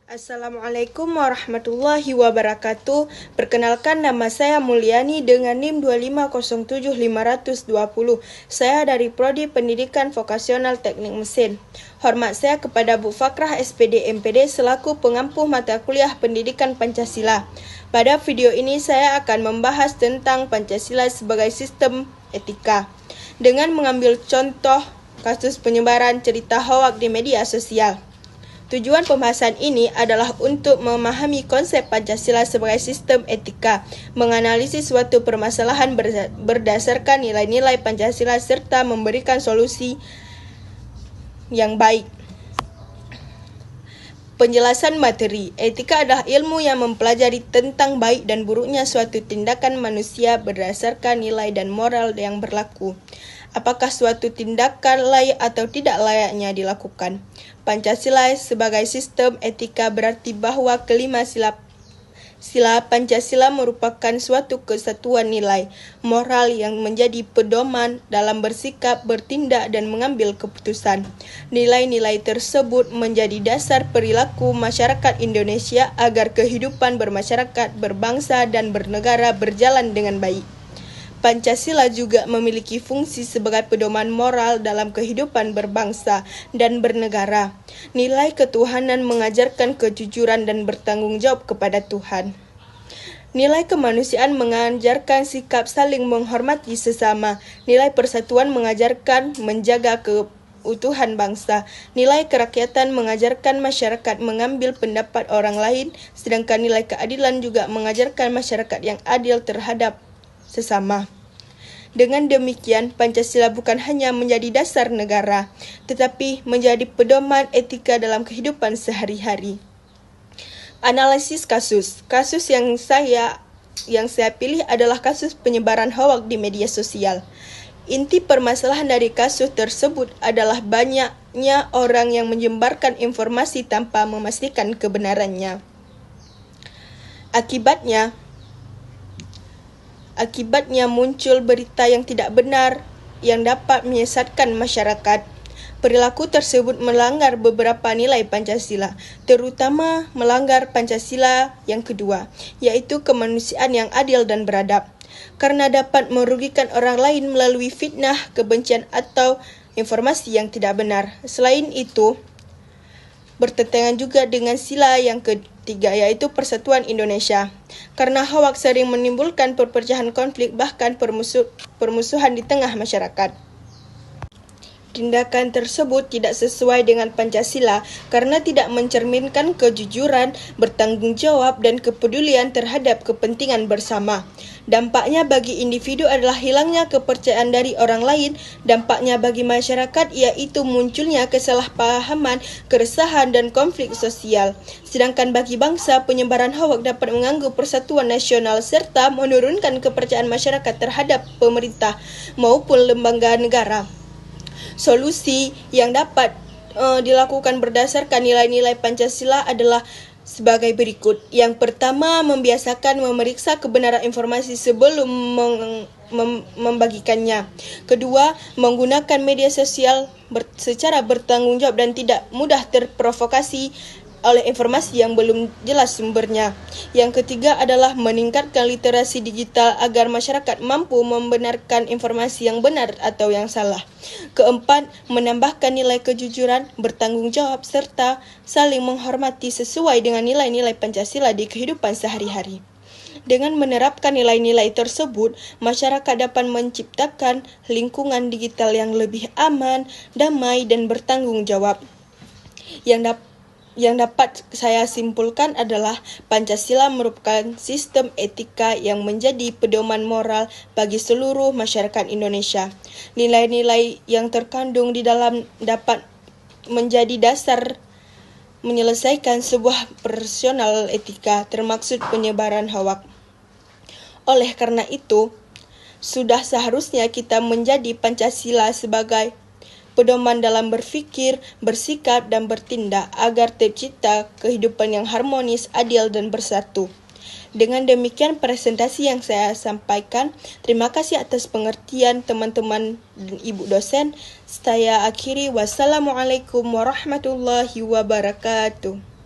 Assalamualaikum warahmatullahi wabarakatuh. Perkenalkan, nama saya Mulyani dengan NIM 2507520. Saya dari Prodi Pendidikan Vokasional Teknik Mesin. Hormat saya kepada Bu Fakrah SPD MPD selaku pengampu mata kuliah Pendidikan Pancasila. Pada video ini saya akan membahas tentang Pancasila sebagai sistem etika dengan mengambil contoh kasus penyebaran cerita hoak di media sosial. Tujuan pembahasan ini adalah untuk memahami konsep Pancasila sebagai sistem etika, menganalisis suatu permasalahan berdasarkan nilai-nilai Pancasila serta memberikan solusi yang baik. Penjelasan materi. Etika adalah ilmu yang mempelajari tentang baik dan buruknya suatu tindakan manusia berdasarkan nilai dan moral yang berlaku. Apakah suatu tindakan layak atau tidak layaknya dilakukan? Pancasila sebagai sistem etika berarti bahwa kelima sila Pancasila merupakan suatu kesatuan nilai moral yang menjadi pedoman dalam bersikap, bertindak, dan mengambil keputusan. Nilai-nilai tersebut menjadi dasar perilaku masyarakat Indonesia agar kehidupan bermasyarakat, berbangsa, dan bernegara berjalan dengan baik. Pancasila juga memiliki fungsi sebagai pedoman moral dalam kehidupan berbangsa dan bernegara. Nilai ketuhanan mengajarkan kejujuran dan bertanggung jawab kepada Tuhan. Nilai kemanusiaan mengajarkan sikap saling menghormati sesama. Nilai persatuan mengajarkan menjaga keutuhan bangsa. Nilai kerakyatan mengajarkan masyarakat mengambil pendapat orang lain, sedangkan nilai keadilan juga mengajarkan masyarakat yang adil terhadap sesama. Dengan demikian, Pancasila bukan hanya menjadi dasar negara, tetapi menjadi pedoman etika dalam kehidupan sehari-hari. Analisis kasus. Kasus yang saya pilih adalah kasus penyebaran hoak di media sosial. Inti permasalahan dari kasus tersebut adalah banyaknya orang yang menyebarkan informasi tanpa memastikan kebenarannya. Akibatnya muncul berita yang tidak benar yang dapat menyesatkan masyarakat. Perilaku tersebut melanggar beberapa nilai Pancasila, terutama melanggar Pancasila yang kedua, yaitu kemanusiaan yang adil dan beradab, karena dapat merugikan orang lain melalui fitnah, kebencian, atau informasi yang tidak benar. Selain itu, bertentangan juga dengan sila yang ketiga, yaitu Persatuan Indonesia. Karena hoak sering menimbulkan perpecahan, konflik, bahkan permusuhan di tengah masyarakat. Tindakan tersebut tidak sesuai dengan Pancasila karena tidak mencerminkan kejujuran, bertanggung jawab, dan kepedulian terhadap kepentingan bersama. Dampaknya bagi individu adalah hilangnya kepercayaan dari orang lain. Dampaknya bagi masyarakat yaitu munculnya kesalahpahaman, keresahan, dan konflik sosial. Sedangkan bagi bangsa, penyebaran hoak dapat mengganggu persatuan nasional serta menurunkan kepercayaan masyarakat terhadap pemerintah maupun lembaga negara. Solusi yang dapat dilakukan berdasarkan nilai-nilai Pancasila adalah sebagai berikut. Yang pertama, membiasakan memeriksa kebenaran informasi sebelum membagikannya. Kedua, menggunakan media sosial secara bertanggung jawab dan tidak mudah terprovokasi oleh informasi yang belum jelas sumbernya. Yang ketiga adalah meningkatkan literasi digital agar masyarakat mampu membenarkan informasi yang benar atau yang salah. Keempat, menambahkan nilai kejujuran, bertanggung jawab, serta saling menghormati sesuai dengan nilai-nilai Pancasila di kehidupan sehari-hari. Dengan menerapkan nilai-nilai tersebut, masyarakat dapat menciptakan lingkungan digital yang lebih aman, damai, dan bertanggung jawab. Yang dapat saya simpulkan adalah Pancasila merupakan sistem etika yang menjadi pedoman moral bagi seluruh masyarakat Indonesia. Nilai-nilai yang terkandung di dalam dapat menjadi dasar menyelesaikan sebuah personal etika, termaksud penyebaran hoak. Oleh karena itu, sudah seharusnya kita menjadi Pancasila sebagai pedoman dalam berpikir, bersikap, dan bertindak agar tercipta kehidupan yang harmonis, adil, dan bersatu. Dengan demikian presentasi yang saya sampaikan. Terima kasih atas pengertian teman-teman dan ibu dosen. Saya akhiri. Wassalamualaikum warahmatullahi wabarakatuh.